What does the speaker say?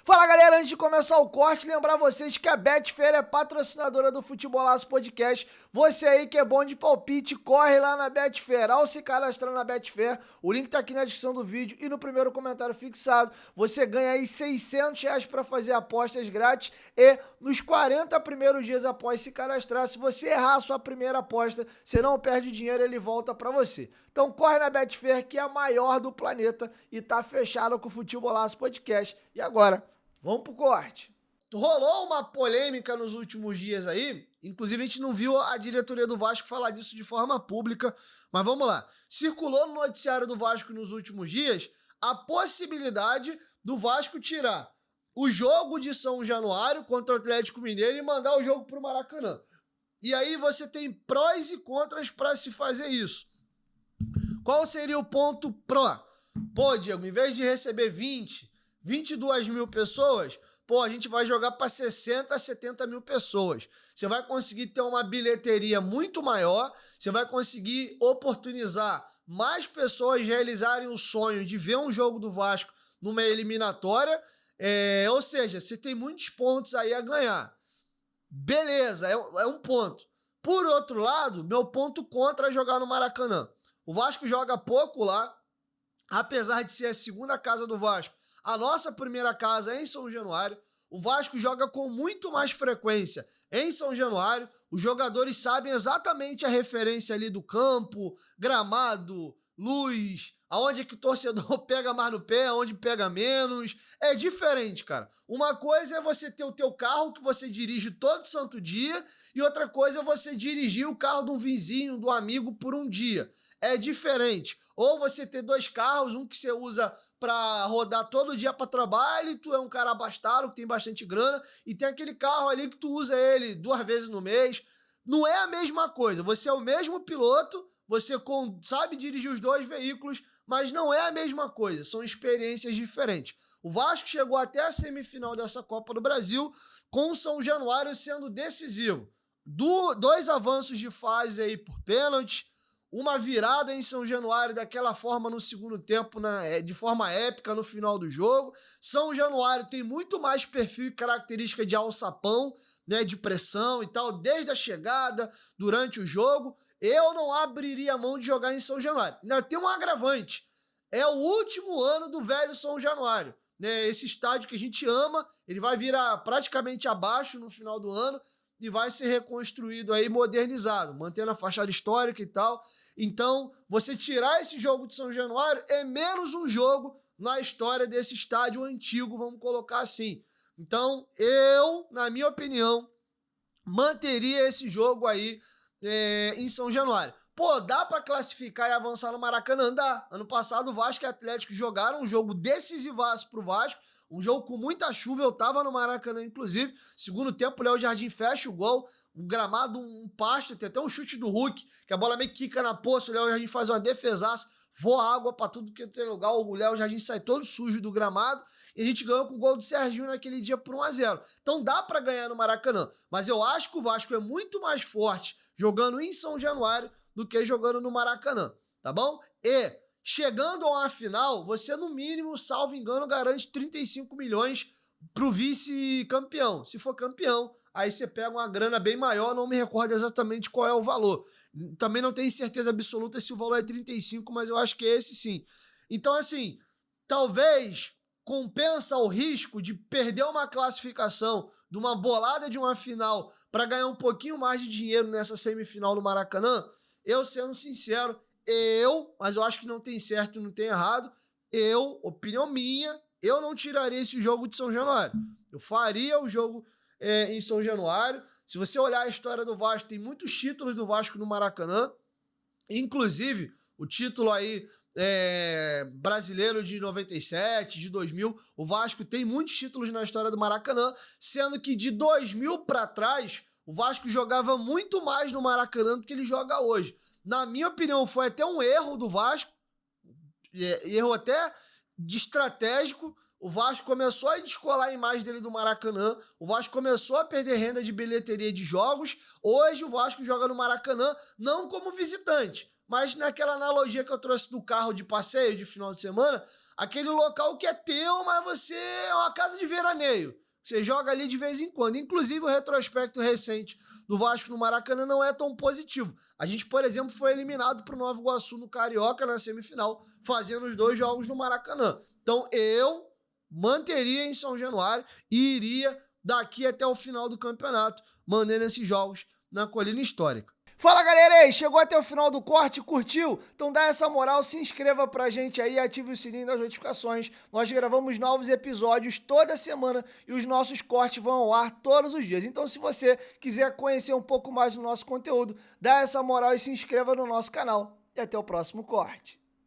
Fala galera, antes de começar o corte, lembrar vocês que a Betfair é patrocinadora do Futebolaço Podcast. Você aí que é bom de palpite, corre lá na Betfair. Ao se cadastrar na Betfair, o link tá aqui na descrição do vídeo e no primeiro comentário fixado. Você ganha aí R$600 para fazer apostas grátis e nos 40 primeiros dias após se cadastrar, se você errar a sua primeira aposta, você não perde dinheiro, ele volta para você. Então corre na Betfair, que é a maior do planeta e tá fechada com o Futebolaço Podcast. E agora, vamos pro corte. Rolou uma polêmica nos últimos dias aí, inclusive a gente não viu a diretoria do Vasco falar disso de forma pública, mas vamos lá. Circulou no noticiário do Vasco nos últimos dias a possibilidade do Vasco tirar o jogo de São Januário contra o Atlético Mineiro e mandar o jogo pro Maracanã. E aí você tem prós e contras para se fazer isso. Qual seria o ponto pró? Pô, Diego, em vez de receber 22 mil pessoas, pô, a gente vai jogar para 60 a 70 mil pessoas. Você vai conseguir ter uma bilheteria muito maior, você vai conseguir oportunizar mais pessoas realizarem o sonho de ver um jogo do Vasco numa eliminatória, ou seja, você tem muitos pontos aí a ganhar. Beleza, é um ponto. Por outro lado, meu ponto contra é jogar no Maracanã. O Vasco joga pouco lá, apesar de ser a segunda casa do Vasco. A nossa primeira casa é em São Januário. O Vasco joga com muito mais frequência em São Januário. Os jogadores sabem exatamente a referência ali do campo, gramado, luz, aonde é que o torcedor pega mais no pé, aonde pega menos. É diferente, cara. Uma coisa é você ter o teu carro que você dirige todo santo dia e outra coisa é você dirigir o carro de um vizinho, do amigo por um dia. É diferente. Ou você ter dois carros, um que você usa para rodar todo dia para trabalho e tu é um cara abastado, que tem bastante grana, e tem aquele carro ali que tu usa ele 2 vezes no mês. Não é a mesma coisa. Você é o mesmo piloto, você sabe dirigir os dois veículos, mas não é a mesma coisa. São experiências diferentes. O Vasco chegou até a semifinal dessa Copa do Brasil com o São Januário sendo decisivo. 2 avanços de fase aí por pênalti, uma virada em São Januário daquela forma no segundo tempo, de forma épica no final do jogo. São Januário tem muito mais perfil e característica de alçapão, né, de pressão e tal, desde a chegada, durante o jogo. Eu não abriria a mão de jogar em São Januário. Ainda tem um agravante. É o último ano do velho São Januário, né? Esse estádio que a gente ama, ele vai virar praticamente abaixo no final do ano e vai ser reconstruído aí, modernizado, mantendo a fachada histórica e tal. Então, você tirar esse jogo de São Januário é menos um jogo na história desse estádio antigo, vamos colocar assim. Então, eu, na minha opinião, manteria esse jogo aí em São Januário. Pô, dá pra classificar e avançar no Maracanã? Dá. Ano passado o Vasco e o Atlético jogaram um jogo decisivaço pro Vasco, um jogo com muita chuva, eu tava no Maracanã, inclusive. Segundo tempo, o Léo Jardim fecha o gol, um gramado, um pasto, tem até um chute do Hulk, que a bola meio que quica na poça, o Léo Jardim faz uma defesaça, voa água pra tudo que tem lugar, o Léo Jardim sai todo sujo do gramado, e a gente ganhou com o gol do Serginho naquele dia por 1-0. Então dá pra ganhar no Maracanã, mas eu acho que o Vasco é muito mais forte jogando em São Januário do que jogando no Maracanã, tá bom? E chegando a uma final, você no mínimo, salvo engano, garante 35 milhões pro vice-campeão. Se for campeão, aí você pega uma grana bem maior, não me recordo exatamente qual é o valor. Também não tenho certeza absoluta se o valor é 35, mas eu acho que é esse sim. Então, assim, talvez compensa o risco de perder uma classificação de uma bolada de uma final para ganhar um pouquinho mais de dinheiro nessa semifinal do Maracanã. Eu, sendo sincero, mas eu acho que não tem certo e não tem errado, opinião minha, eu não tiraria esse jogo de São Januário. Eu faria o jogo em São Januário. Se você olhar a história do Vasco, tem muitos títulos do Vasco no Maracanã, inclusive o título aí brasileiro de 97, de 2000, o Vasco tem muitos títulos na história do Maracanã, sendo que de 2000 para trás, o Vasco jogava muito mais no Maracanã do que ele joga hoje. Na minha opinião, foi até um erro do Vasco, erro até de estratégico, O Vasco começou a descolar a imagem dele do Maracanã, o Vasco começou a perder renda de bilheteria de jogos. Hoje o Vasco joga no Maracanã não como visitante, mas naquela analogia que eu trouxe do carro de passeio de final de semana, aquele local que é teu, mas você é uma casa de veraneio. Você joga ali de vez em quando. Inclusive, o retrospecto recente do Vasco no Maracanã não é tão positivo. A gente, por exemplo, foi eliminado para o Nova Iguaçu no Carioca na semifinal, fazendo os 2 jogos no Maracanã. Então, eu manteria em São Januário e iria daqui até o final do campeonato, mantendo esses jogos na Colina Histórica. Fala, galera aí, chegou até o final do corte, curtiu? Então dá essa moral, se inscreva pra gente aí, ative o sininho das notificações. Nós gravamos novos episódios toda semana e os nossos cortes vão ao ar todos os dias. Então se você quiser conhecer um pouco mais do nosso conteúdo, dá essa moral e se inscreva no nosso canal. E até o próximo corte.